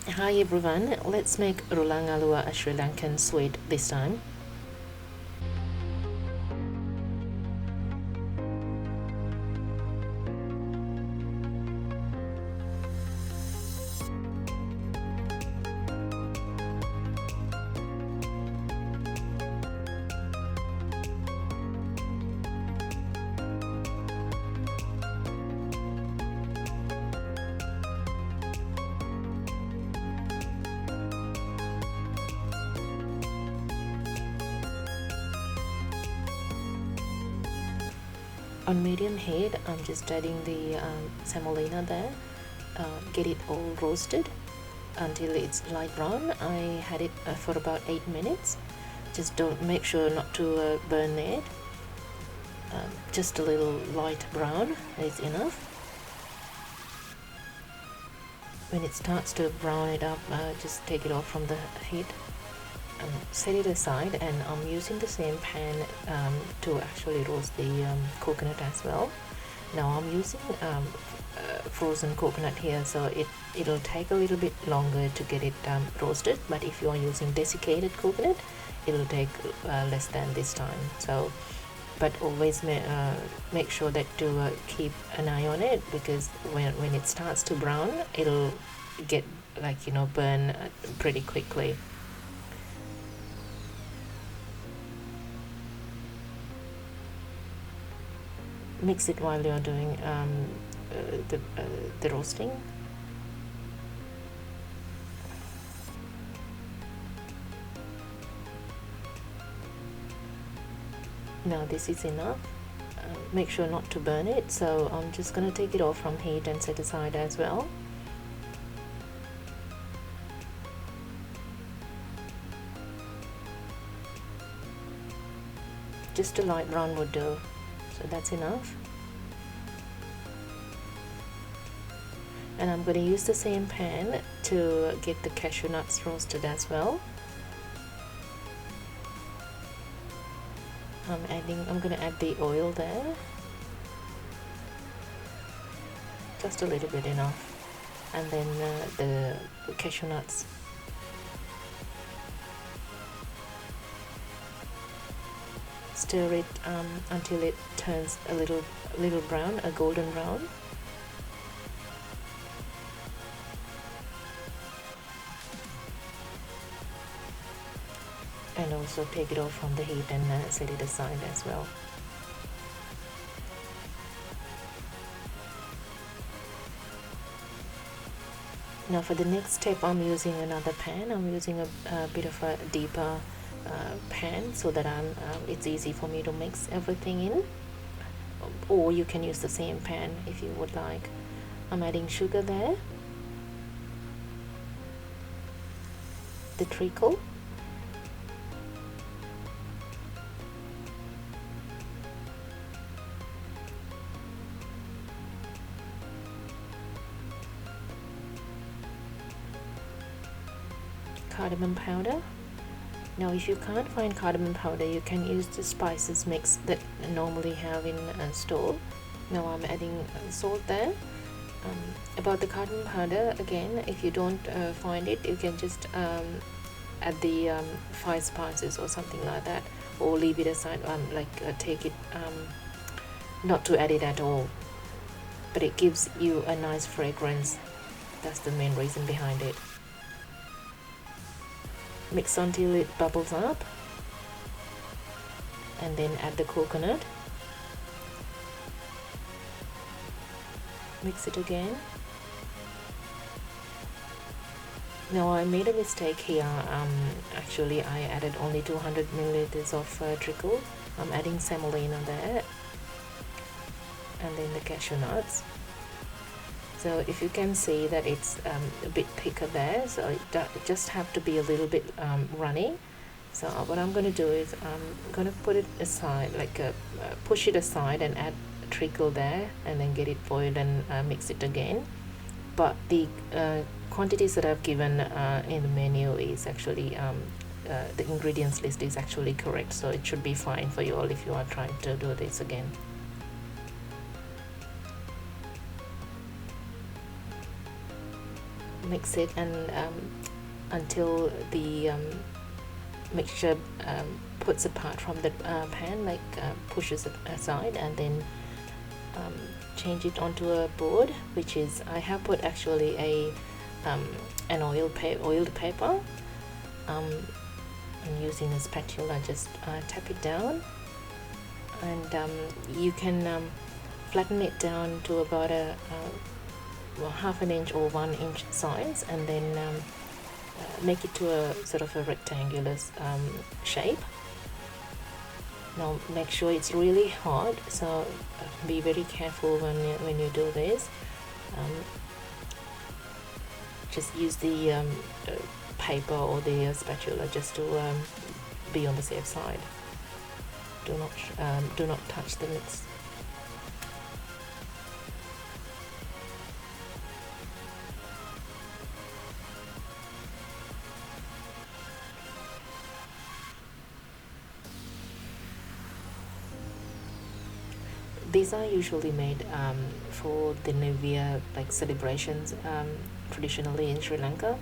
Hi everyone, let's make Rulang Aluwa a Sri Lankan sweet this time. On medium heat, I'm just adding the semolina there. Get it all roasted until it's light brown. I had it for about 8 minutes. Just don't make sure not to burn it. Just a little light brown is enough. When it starts to brown it up, just take it off from the heat. Set it aside, and I'm using the same pan to actually roast the coconut as well. Now I'm using frozen coconut here, so it'll take a little bit longer to get it roasted, but if you are using desiccated coconut, it'll take less than this time. So but always make sure that to keep an eye on it, because when it starts to brown, it'll get burn pretty quickly. Mix it while you're doing the roasting. Now this is enough. Make sure not to burn it, so I'm just gonna take it off from heat and set aside as well. Just a light brown would do, so that's enough. And I'm going to use the same pan to get the cashew nuts roasted as well. I'm going to add the oil there. Just a little bit enough. And then the cashew nuts. Stir it until it turns a little brown, a golden brown. And also take it off from the heat and set it aside as well. Now for the next step, I'm using another pan. I'm using a bit of a deeper pan, so that it's easy for me to mix everything in, or you can use the same pan if you would like. I'm adding sugar there, the treacle, cardamom powder. Now if you can't find cardamom powder, you can use the spices mix that I normally have in a store. Now I'm adding salt there. About the cardamom powder, again, if you don't find it, you can just add the 5 spices or something like that, or leave it aside, take it, not to add it at all, but it gives you a nice fragrance. That's the main reason behind it. Mix until it bubbles up, and then add the coconut. Mix it again. Now I made a mistake here. Actually I added only 200 milliliters of treacle. I'm adding semolina there, and then the cashew nuts. So if you can see that it's a bit thicker there, so it just have to be a little bit runny. So what I'm going to do is I'm going to put it aside, push it aside and add treacle there, and then get it boiled and mix it again. But the quantities that I've given in the menu is actually the ingredients list is actually correct, so it should be fine for you all if you are trying to do this again. mix it and until the mixture puts apart from the pan, like pushes it aside, and then change it onto a board, which is I have put actually an oiled paper. I'm using a spatula, just tap it down, and you can flatten it down to about a well, half an inch or 1 inch size, and then make it to a sort of a rectangular shape. Now make sure it's really hot, so be very careful when you do this. Just use the paper or the spatula just to be on the safe side. Do not touch the mix. These are usually made for the New Year like celebrations, traditionally in Sri Lanka.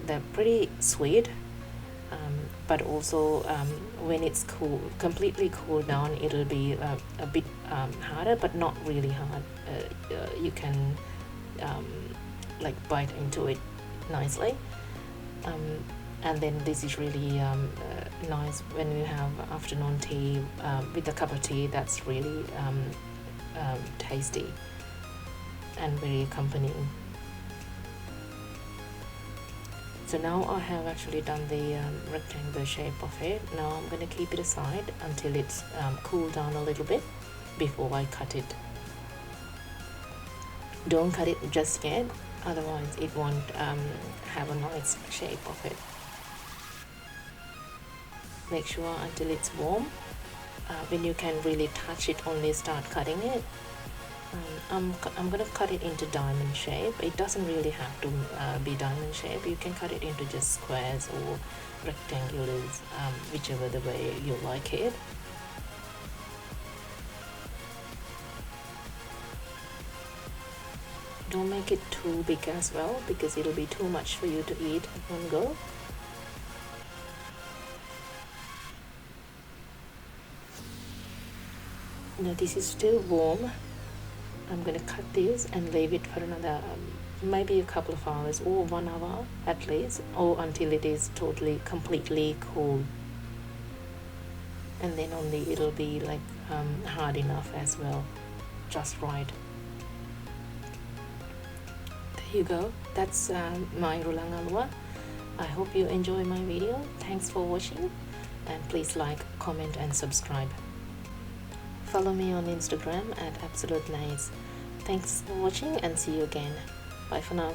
They're pretty sweet, but also when it's completely cooled down, it'll be a bit harder, but not really hard. You can like bite into it nicely. And then this is really nice when you have afternoon tea with a cup of tea. That's really tasty and very accompanying. So now I have actually done the rectangular shape of it. Now I'm going to keep it aside until it's cooled down a little bit before I cut it. Don't cut it just yet, otherwise it won't have a nice shape of it. Make sure until it's warm. When you can really touch it, only start cutting it. I'm gonna cut it into diamond shape. It doesn't really have to be diamond shape. You can cut it into just squares or rectangulars, whichever the way you like it. Don't make it too big as well, because it'll be too much for you to eat at one go. Now this is still warm. I'm going to cut this and leave it for another maybe a couple of hours or 1 hour at least, or until it is completely cool, and then only it'll be like hard enough as well, just right. There you go. That's my Rulang Aluwa. I hope you enjoy my video. Thanks for watching, and please like, comment and subscribe. Follow me on Instagram at absoluteneys. Thanks for watching and see you again. Bye for now.